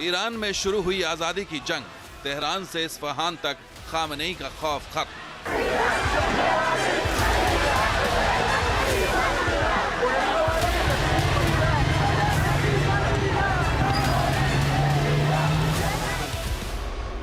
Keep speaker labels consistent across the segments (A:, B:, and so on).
A: Iran में शुरू हुई आजादी की जंग, तेहरान से इस्फहान तक खामनेई का खौफ खत्म।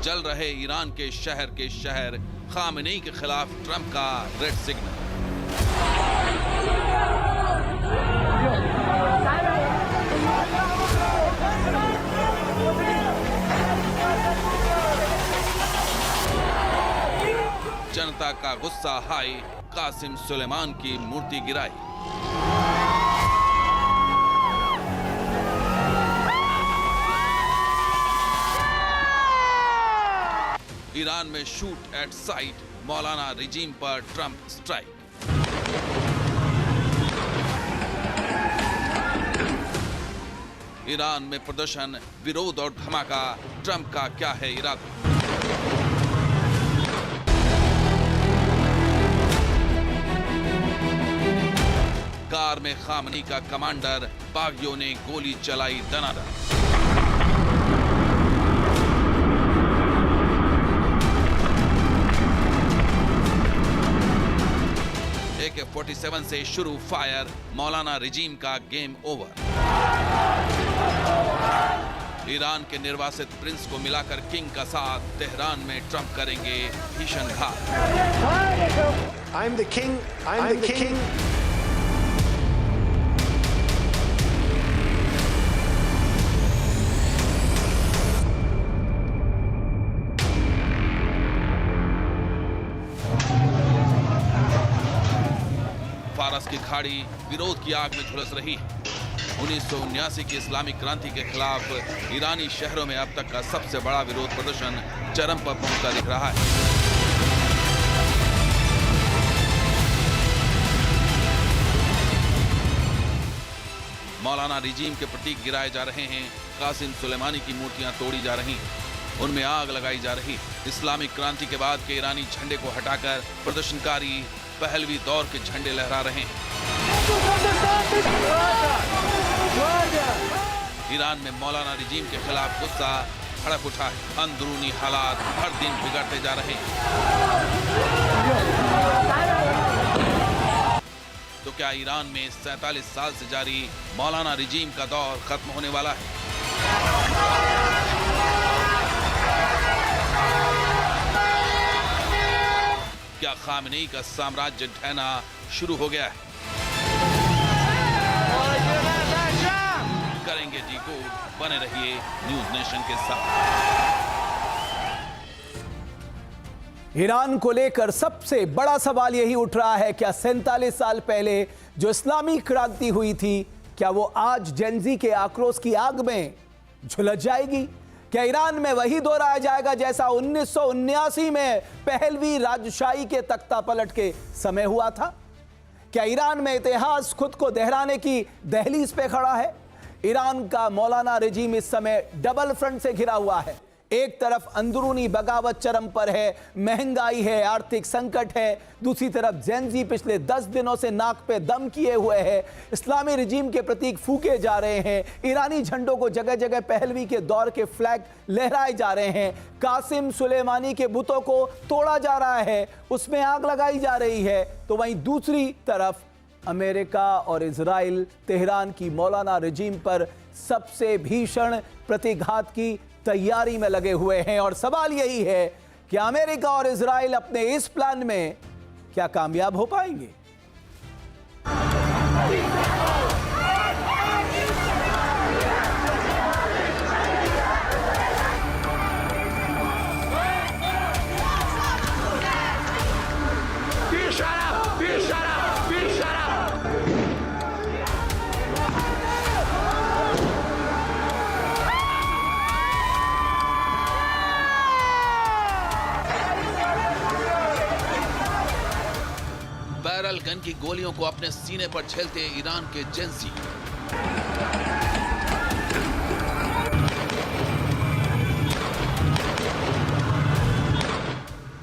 A: जल रहे ईरान के शहर खामनेई के खिलाफ ट्रंप का रेड सिग्नल। जनता का गुस्सा हाई, कासिम सुलेमान की मूर्ति गिराई। ईरान में shoot at site, Maulana regime पर ट्रंप स्ट्राइक। ईरान में प्रदर्शन, विरोध और धमाका, ट्रंप का क्या है इरादा? कार में खामनेई का कमांडर, बागियों ने गोली चलाई दनादन। AK-47 से शुरू फायर, मौलाना रिजीम का गेम ओवर। ईरान के निर्वासित प्रिंस को मिलाकर किंग का साथ, तेहरान में ट्रंप करेंगे भीषण घात।
B: I'm the king. I'm the king.
A: फारस की खाड़ी विरोध की आग में झुलस रही है। 1979 की इस्लामिक क्रांति के खिलाफ ईरानी शहरों में अब तक का सबसे बड़ा विरोध प्रदर्शन चरम पर पहुंचता दिख रहा है। मौलाना रिजीम के प्रतीक गिराए जा रहे हैं, कासिम सुलेमानी की मूर्तियां तोड़ी जा रही हैं, उनमें आग लगाई जा रही। इस्लामिक क्रांति के बाद के ईरानी झंडे को हटाकर प्रदर्शनकारी पहलवी दौर के झंडे लहरा रहे हैं। ईरान में मौलाना रिजीम के खिलाफ गुस्सा भड़क उठा है। अंदरूनी हालात हर दिन बिगड़ते जा रहे हैं। तो क्या ईरान में 47 साल से जारी मौलाना रिजीम का दौर खत्म होने वाला है? क्या खामनेई का साम्राज्य ढहना शुरू हो गया है? करेंगे डिकोड, बने रहिए न्यूज नेशन के साथ।
C: ईरान को लेकर सबसे बड़ा सवाल यही उठ रहा है, क्या 47 साल पहले जो इस्लामी क्रांति हुई थी, क्या वो आज जेनजी के आक्रोश की आग में झुलस जाएगी? क्या ईरान में वही दोहराया जाएगा जैसा 1979 में पहलवी राजशाही के तख्ता पलट के समय हुआ था? क्या ईरान में इतिहास खुद को दोहराने की दहलीज पे खड़ा है? ईरान का मौलाना रिजीम इस समय डबल फ्रंट से घिरा हुआ है। एक तरफ अंदरूनी बगावत चरम पर है, महंगाई है, आर्थिक संकट है। दूसरी तरफ जेनजी पिछले 10 दिनों से नाक पे दम किए हुए है। इस्लामी रिजीम के प्रतीक फूके जा रहे हैं। ईरानी झंडों को जगह जगह पहलवी के दौर के फ्लैग लहराए जा रहे हैं। कासिम सुलेमानी के बुतों को तोड़ा जा रहा है, उसमें आग लगाई जा रही है। तो वहीं दूसरी तरफ अमेरिका और इजराइल तेहरान की मौलाना रिजीम पर सबसे भीषण प्रतिघात की तैयारी में लगे हुए हैं। और सवाल यही है कि अमेरिका और इजराइल अपने इस प्लान में क्या कामयाब हो पाएंगे?
A: बैरल गन की गोलियों को अपने सीने पर झेलते ईरान के जेनजी।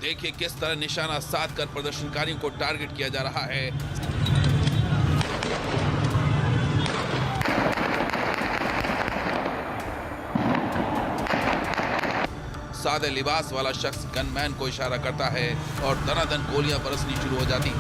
A: देखिए किस तरह निशाना साधकर प्रदर्शनकारियों को टारगेट किया जा रहा है। सादे लिबास वाला शख्स गनमैन को इशारा करता है और दनादन गोलियां बरसनी शुरू हो जाती।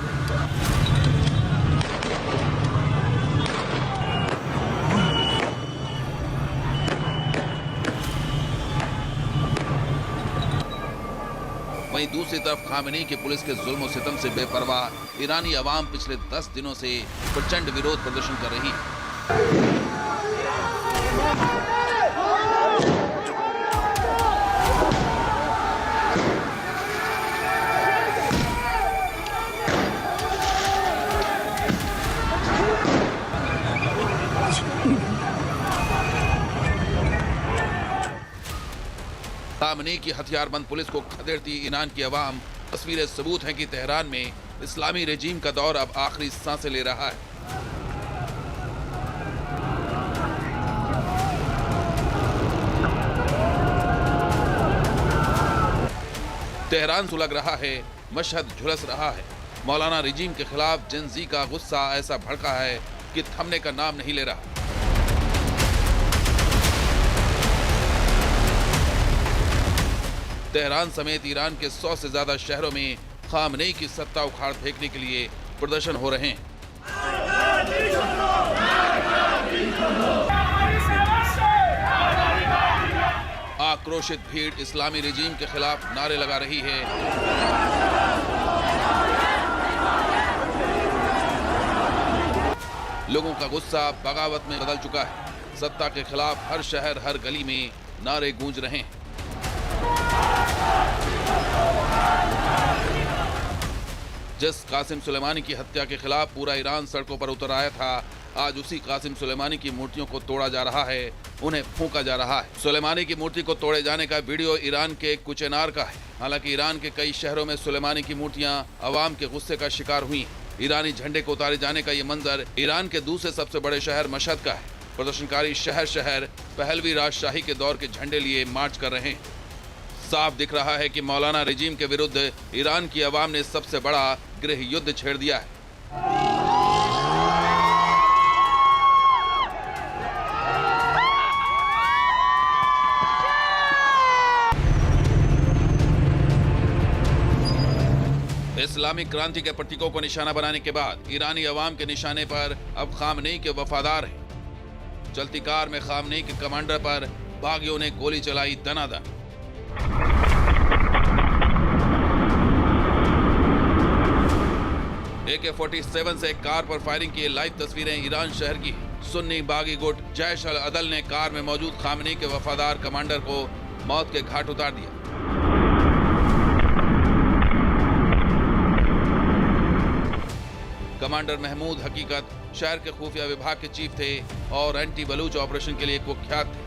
A: वहीं दूसरी तरफ खामेनी की पुलिस के जुल्म सितम से बेपरवाह ईरानी अवाम पिछले 10 दिनों से प्रचंड विरोध प्रदर्शन कर रही है। खामेनी की हथियारबंद पुलिस को खदेड़ती ईरान की अवाम। तस्वीरें सबूत हैं कि तेहरान में इस्लामी रेजीम का दौर अब आखिरी सांसें ले रहा है। तेहरान सुलग रहा है, मशहद झुलस रहा है। मौलाना रेजीम के खिलाफ जेन ज़ी का गुस्सा ऐसा भड़का है कि थमने का नाम नहीं ले रहा। तेहरान समेत ईरान के 100 से ज्यादा शहरों में खामेनी की सत्ता उखाड़ फेंकने के लिए प्रदर्शन हो रहे हैं। आक्रोशित भीड़ इस्लामी रेजीम के खिलाफ नारे लगा रही है। लोगों का गुस्सा बगावत में बदल चुका है। सत्ता के खिलाफ हर शहर हर गली में नारे गूंज रहे हैं। जिस कासिम सुलेमानी की हत्या के खिलाफ पूरा ईरान सड़कों पर उतर आया था, आज उसी कासिम सुलेमानी की मूर्तियों को तोड़ा जा रहा है, उन्हें फूंका जा रहा है। सुलेमानी की मूर्ति को तोड़े जाने का वीडियो ईरान के कुचेनार का है। हालांकि ईरान के कई शहरों में सुलेमानी की मूर्तियां अवाम के गुस्से का शिकार हुई। ईरानी झंडे को उतारे जाने का ये मंजर ईरान के दूसरे सबसे बड़े शहर मशहद का है। प्रदर्शनकारी शहर शहर पहलवी राजशाही के दौर के झंडे लिए मार्च कर रहे हैं। साफ दिख रहा है कि मौलाना रेजीम के विरुद्ध ईरान की अवाम ने सबसे बड़ा गृह युद्ध छेड़ दिया है। इस्लामिक क्रांति के प्रतीकों को निशाना बनाने के बाद ईरानी अवाम के निशाने पर अब खामेनी के वफादार हैं। चलती कार में खामेनी के कमांडर पर बागियों ने गोली चलाई दनादन। AK-47 से कार पर फायरिंग की लाइव तस्वीरें ईरान शहर की। सुन्नी बागी गुट जैश अल अदल ने कार में मौजूद खामेनी के वफादार कमांडर को मौत के घाट उतार दिया। कमांडर महमूद हकीकत शहर के खुफिया विभाग के चीफ थे और एंटी बलूच ऑपरेशन के लिए कुख्यात थे।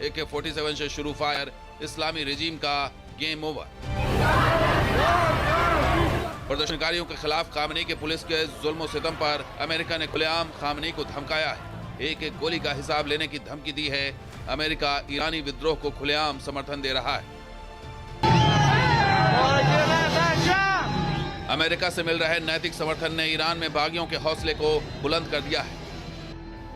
A: AK-47 से शुरू फायर, इस्लामी रेजीम का गेम ओवर। प्रदर्शनकारियों के खिलाफ खामेनी के पुलिस के जुल्म सितम पर अमेरिका ने खुलेआम खामेनी को धमकाया है। एक एक गोली का हिसाब लेने की धमकी दी है। अमेरिका ईरानी विद्रोह को खुलेआम समर्थन दे रहा है। अमेरिका से मिल रहे नैतिक समर्थन ने ईरान में बागियों के हौसले को बुलंद कर दिया है।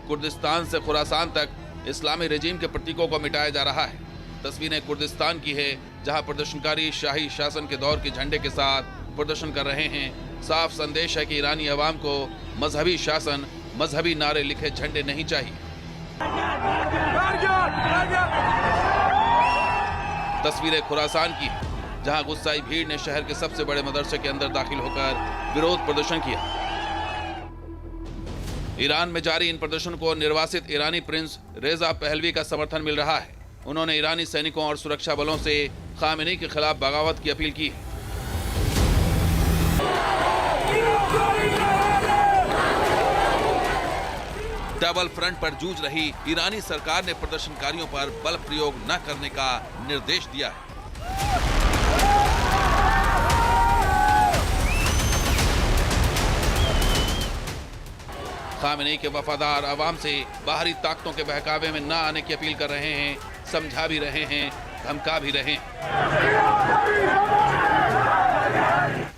A: कुर्दिस्तान से खुरासान तक इस्लामी रेजीम के प्रतीकों को मिटाया जा रहा है। तस्वीरें कुर्दिस्तान की है, जहां प्रदर्शनकारी शाही शासन के दौर के झंडे के साथ प्रदर्शन कर रहे हैं। साफ संदेश है कि ईरानी अवाम को मजहबी शासन, मजहबी नारे लिखे झंडे नहीं चाहिए। तस्वीरें खुरासान की है, जहां गुस्साई भीड़ ने शहर के सबसे बड़े मदरसे के अंदर दाखिल होकर विरोध प्रदर्शन किया। ईरान में जारी इन प्रदर्शन को निर्वासित ईरानी प्रिंस रेजा पहलवी का समर्थन मिल रहा है। उन्होंने ईरानी सैनिकों और सुरक्षा बलों से खामेनी के खिलाफ बगावत की अपील की है। डबल फ्रंट पर जूझ रही ईरानी सरकार ने प्रदर्शनकारियों पर बल प्रयोग न करने का निर्देश दिया है। खामेनी के वफादार अवाम से बाहरी ताकतों के बहकावे में न आने की अपील कर रहे हैं, समझा भी रहे हैं, धमका भी रहे हैं।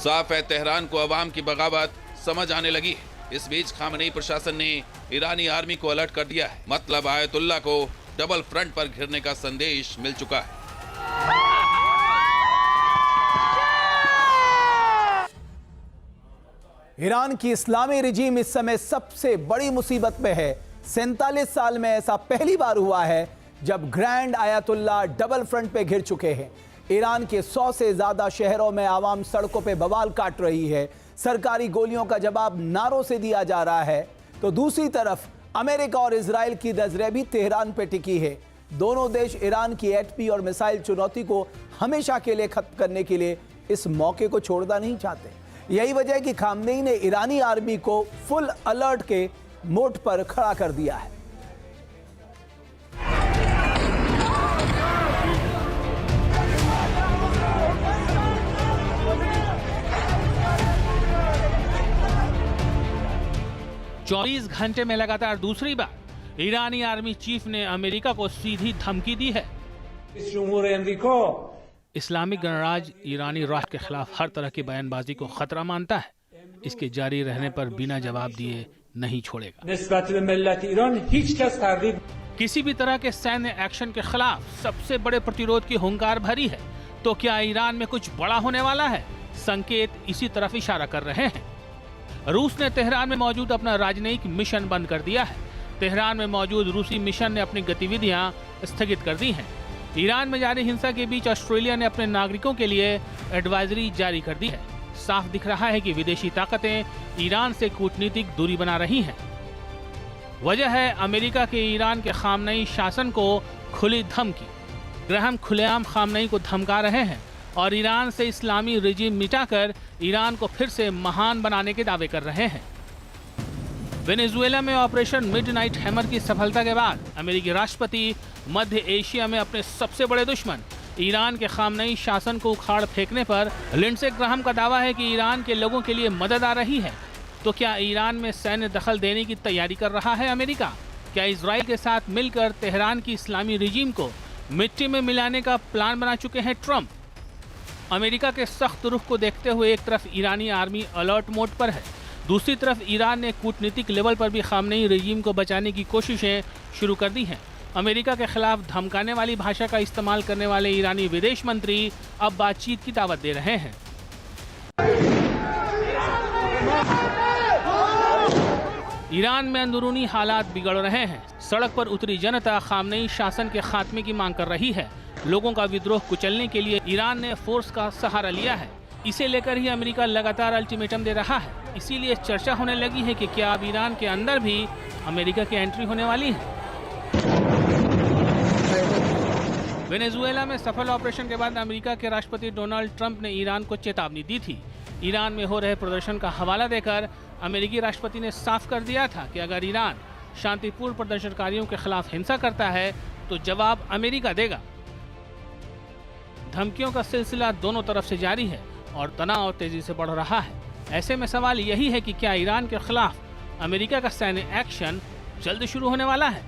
A: साफ है तेहरान को अवाम की बगावत समझ आने लगी है। इस बीच खामनेई प्रशासन ने ईरानी आर्मी को अलर्ट कर दिया है। मतलब आयतुल्लाह को डबल फ्रंट पर घिरने का संदेश मिल चुका है।
C: ईरान की इस्लामी रिजीम इस समय सबसे बड़ी मुसीबत में है। 47 साल में ऐसा पहली बार हुआ है जब ग्रैंड आयतुल्लाह डबल फ्रंट पे घिर चुके हैं। ईरान के 100 से ज्यादा शहरों में आवाम सड़कों पे बवाल काट रही है। सरकारी गोलियों का जवाब नारों से दिया जा रहा है। तो दूसरी तरफ अमेरिका और इजराइल की नजरें भी तेहरान पे टिकी है। दोनों देश ईरान की एटमी और मिसाइल चुनौती को हमेशा के लिए खत्म करने के लिए इस मौके को छोड़ना नहीं चाहते। यही वजह है कि खामनेई ने ईरानी आर्मी को फुल अलर्ट के मोड पर खड़ा कर दिया है।
D: चौबीस घंटे में लगातार दूसरी बार ईरानी आर्मी चीफ ने अमेरिका को सीधी धमकी दी है। इस्लामिक गणराज्य ईरानी राष्ट्र के खिलाफ हर तरह की बयानबाजी को खतरा मानता है। इसके जारी रहने पर बिना जवाब दिए नहीं छोड़ेगा। किसी भी तरह के सैन्य एक्शन के खिलाफ सबसे बड़े प्रतिरोध की हुंकार भरी है। तो क्या ईरान में कुछ बड़ा होने वाला है? संकेत इसी तरफ इशारा कर रहे हैं। रूस ने तेहरान में मौजूद अपना राजनयिक मिशन बंद कर दिया है। तेहरान में मौजूद रूसी मिशन ने अपनी गतिविधियां स्थगित कर दी हैं। ईरान में जारी हिंसा के बीच ऑस्ट्रेलिया ने अपने नागरिकों के लिए एडवाइजरी जारी कर दी है। साफ दिख रहा है कि विदेशी ताकतें ईरान से कूटनीतिक दूरी बना रही हैं। वजह है अमेरिका के ईरान के खामनेई शासन को खुली धमकी। ग्राहम खुलेआम खामनेई को धमका रहे हैं और ईरान से इस्लामी रिजीम मिटाकर ईरान को फिर से महान बनाने के दावे कर रहे हैं। वेनेजुएला में ऑपरेशन मिडनाइट हैमर की सफलता के बाद अमेरिकी राष्ट्रपति मध्य एशिया में अपने सबसे बड़े दुश्मन ईरान के खामनेई शासन को उखाड़ फेंकने पर लिंडसे ग्राहम का दावा है कि ईरान के लोगों के लिए मदद आ रही है। तो क्या ईरान में सैन्य दखल देने की तैयारी कर रहा है अमेरिका? क्या इजराइल के साथ मिलकर तेहरान की इस्लामी रिजीम को मिट्टी में मिलाने का प्लान बना चुके हैं ट्रंप? अमेरिका के सख्त रुख को देखते हुए एक तरफ ईरानी आर्मी अलर्ट मोड पर है, दूसरी तरफ ईरान ने कूटनीतिक लेवल पर भी खामनेई रजीम को बचाने की कोशिशें शुरू कर दी हैं। अमेरिका के खिलाफ धमकाने वाली भाषा का इस्तेमाल करने वाले ईरानी विदेश मंत्री अब बातचीत की दावत दे रहे हैं। ईरान में अंदरूनी हालात बिगड़ रहे हैं। सड़क पर उतरी जनता खामनेई शासन के खात्मे की मांग कर रही है। लोगों का विद्रोह कुचलने के लिए ईरान ने फोर्स का सहारा लिया है। इसे लेकर ही अमेरिका लगातार अल्टीमेटम दे रहा है। इसीलिए चर्चा होने लगी है कि क्या अब ईरान के अंदर भी अमेरिका की एंट्री होने वाली है। वेनेजुएला में सफल ऑपरेशन के बाद अमेरिका के राष्ट्रपति डोनाल्ड ट्रंप ने ईरान को चेतावनी दी थी। ईरान में हो रहे प्रदर्शन का हवाला देकर अमेरिकी राष्ट्रपति ने साफ कर दिया था कि अगर ईरान शांतिपूर्ण प्रदर्शनकारियों के खिलाफ हिंसा करता है तो जवाब अमेरिका देगा। धमकियों का सिलसिला दोनों तरफ से जारी है और तनाव तेजी से बढ़ रहा है। ऐसे में सवाल यही है कि क्या ईरान के खिलाफ अमेरिका का सैन्य एक्शन जल्द शुरू होने वाला है?